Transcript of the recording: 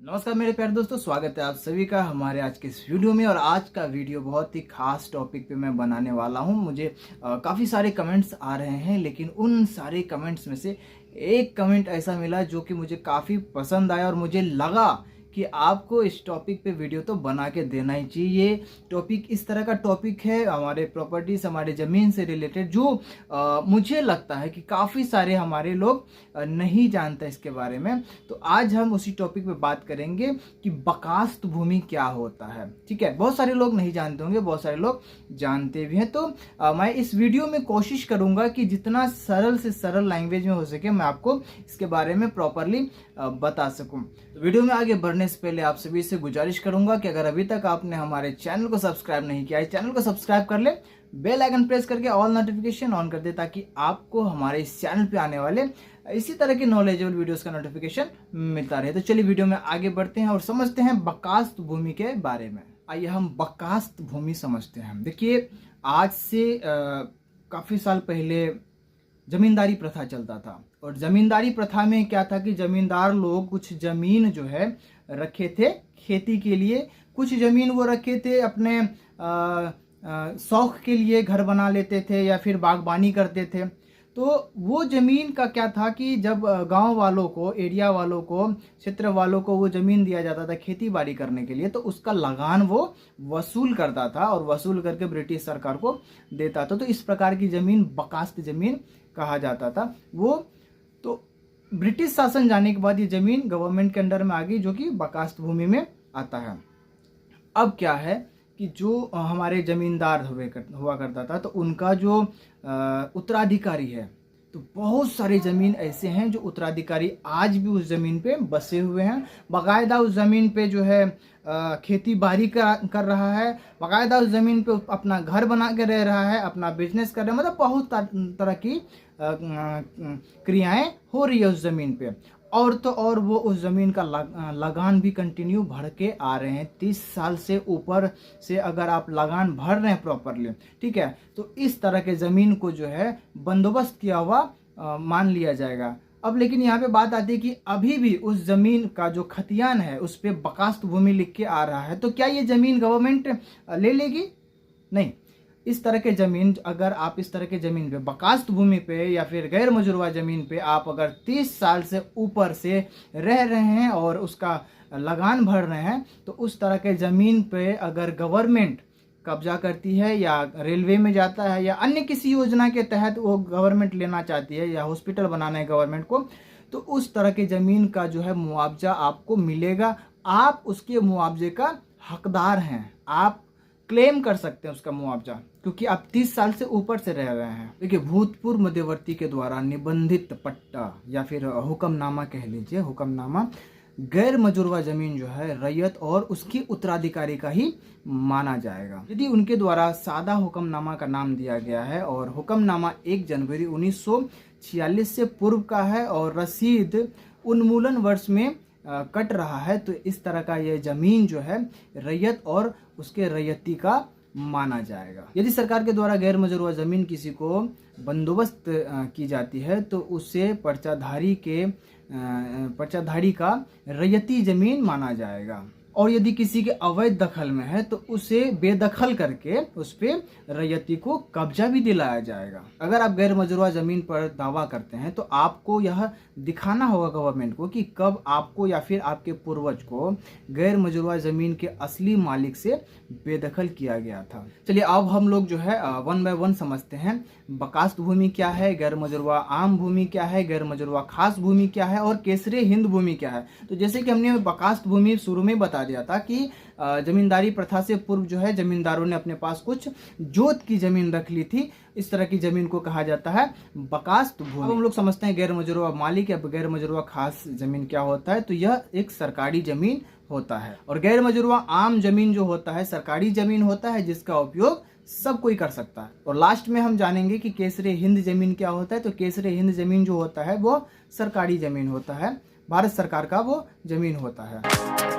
नमस्कार मेरे प्यारे दोस्तों, स्वागत है आप सभी का हमारे आज के इस वीडियो में। और आज का वीडियो बहुत ही खास टॉपिक पे मैं बनाने वाला हूँ। मुझे काफ़ी सारे कमेंट्स आ रहे हैं, लेकिन उन सारे कमेंट्स में से एक कमेंट ऐसा मिला जो कि मुझे काफ़ी पसंद आया और मुझे लगा कि आपको इस टॉपिक पे वीडियो तो बना के देना ही चाहिए। ये टॉपिक इस तरह का टॉपिक है हमारे प्रॉपर्टीज़, हमारे ज़मीन से रिलेटेड, जो मुझे लगता है कि काफ़ी सारे हमारे लोग नहीं जानते इसके बारे में। तो आज हम उसी टॉपिक पे बात करेंगे कि बकास्त भूमि क्या होता है। ठीक है, बहुत सारे लोग नहीं जानते होंगे, बहुत सारे लोग जानते भी हैं। तो मैं इस वीडियो में कोशिश करूंगा कि जितना सरल से सरल लैंग्वेज में हो सके मैं आपको इसके बारे में प्रॉपरली बता सकूं। तो वीडियो में आगे बढ़ने से पहले आप सभी से गुजारिश करूंगा कि अगर अभी तक आपने हमारे चैनल को सब्सक्राइब नहीं किया है, चैनल को सब्सक्राइब कर ले, बेल आइकन प्रेस करके ऑल नोटिफिकेशन ऑन कर दे, ताकि आपको हमारे इस चैनल पे आने वाले इसी तरह के नॉलेजेबल वीडियोस का नोटिफिकेशन मिलता रहे। तो चलिए वीडियो में आगे बढ़ते हैं और समझते हैं बकास्त भूमि के बारे में। आइए हम बकास्त भूमि समझते हैं। देखिए, आज से काफ़ी साल पहले जमींदारी प्रथा चलता था, और जमींदारी प्रथा में क्या था कि जमींदार लोग कुछ जमीन जो है रखे थे खेती के लिए, कुछ जमीन वो रखे थे अपने शौक के लिए, घर बना लेते थे या फिर बागबानी करते थे। तो वो ज़मीन का क्या था कि जब गांव वालों को, एरिया वालों को, क्षेत्र वालों को वो ज़मीन दिया जाता था खेती बाड़ी करने के लिए, तो उसका लगान वो वसूल करता था और वसूल करके ब्रिटिश सरकार को देता था। तो इस प्रकार की ज़मीन बकास्त ज़मीन कहा जाता था। वो तो ब्रिटिश शासन जाने के बाद ये ज़मीन गवर्नमेंट के अंडर में आ गई, जो कि बकास्त भूमि में आता है। अब क्या है कि जो हमारे जमींदार हुआ करता था, तो उनका जो उत्तराधिकारी है, तो बहुत सारे ज़मीन ऐसे हैं जो उत्तराधिकारी आज भी उस ज़मीन पे बसे हुए हैं, बाकायदा उस ज़मीन पे जो है खेती बाड़ी कर रहा है, बाकायदा उस ज़मीन पे अपना घर बना के रह रहा है, अपना बिजनेस कर रहा है। मतलब बहुत तरह की क्रियाएं हो रही है उस ज़मीन पे। और तो और वो उस ज़मीन का लगान भी कंटिन्यू भर के आ रहे हैं। 30 साल से ऊपर से अगर आप लगान भर रहे हैं प्रॉपरली, ठीक है, तो इस तरह के ज़मीन को जो है बंदोबस्त किया हुआ मान लिया जाएगा। अब लेकिन यहाँ पे बात आती है कि अभी भी उस ज़मीन का जो खतियान है उस पर बकास्त भूमि लिख के आ रहा है। तो क्या ये ज़मीन गवर्नमेंट ले लेगी? नहीं। इस तरह के ज़मीन, अगर आप इस तरह के ज़मीन पे, बकास्त भूमि पे या फिर गैर मजुरवा ज़मीन पे आप अगर 30 साल से ऊपर से रह रहे हैं और उसका लगान भर रहे हैं, तो उस तरह के ज़मीन पे अगर गवर्नमेंट कब्जा करती है या रेलवे में जाता है या अन्य किसी योजना के तहत वो गवर्नमेंट लेना चाहती है या हॉस्पिटल बनाना है गवर्नमेंट को, तो उस तरह के ज़मीन का जो है मुआवजा आपको मिलेगा। आप उसके मुआवजे का हकदार हैं, आप क्लेम कर सकते हैं उसका मुआवजा, क्योंकि आप 30 साल से ऊपर से रह रहे हैं। देखिए, भूतपूर्व मध्यवर्ती के द्वारा निबंधित पट्टा या फिर हुक्मनामा कह लीजिए, हुक्मनामा गैर मजुरवा जमीन जो है रैयत और उसकी उत्तराधिकारी का ही माना जाएगा। यदि उनके द्वारा सादा हुक्मनामा का नाम दिया गया है और हुक्मनामा 1 जनवरी 1946 से पूर्व का है और रसीद उन्मूलन वर्ष में कट रहा है, तो इस तरह का ये जमीन जो है रैयत और उसके रैयती का माना जाएगा। यदि सरकार के द्वारा गैर मजुरवा जमीन किसी को बंदोबस्त की जाती है, तो उसे पर्चाधारी का रैयती जमीन माना जाएगा। और यदि किसी के अवैध दखल में है, तो उसे बेदखल करके उस पे रैयती को कब्जा भी दिलाया जाएगा। अगर आप गैर मजुरवा जमीन पर दावा करते हैं, तो आपको यह दिखाना होगा गवर्नमेंट को कि कब आपको या फिर आपके पूर्वज को गैर मजुरवा जमीन के असली मालिक से बेदखल किया गया था। चलिए अब हम लोग जो है 1 बाय 1 समझते हैं। बकास्त भूमि क्या है, गैर मजुरवा आम भूमि क्या है, गैर मजुरवा खास भूमि क्या है और केसरे हिंद भूमि क्या है। तो जैसे कि हमने बकास्त भूमि शुरू में बता दिया था कि जमींदारी प्रथा से पूर्व जो है जमींदारों ने अपने पास कुछ जोत की जमीन रख ली थी। इस तरह की जमीन को कहा जाता है बकास्त भूमि। अब हम लोग समझते हैं गैर मजुरवा मालिक या गैर मजुरवा खास जमीन क्या होता है। तो यह एक सरकारी जमीन होता है, और गैर मजुरवा आम जमीन जो होता है सरकारी जमीन होता है, जिसका उपयोग सब कोई कर सकता है। और लास्ट में हम जानेंगे कि केसरे हिंद जमीन क्या होता है। तो केसरे हिंद जमीन जो होता है वो सरकारी जमीन होता है, भारत सरकार का वो जमीन होता है।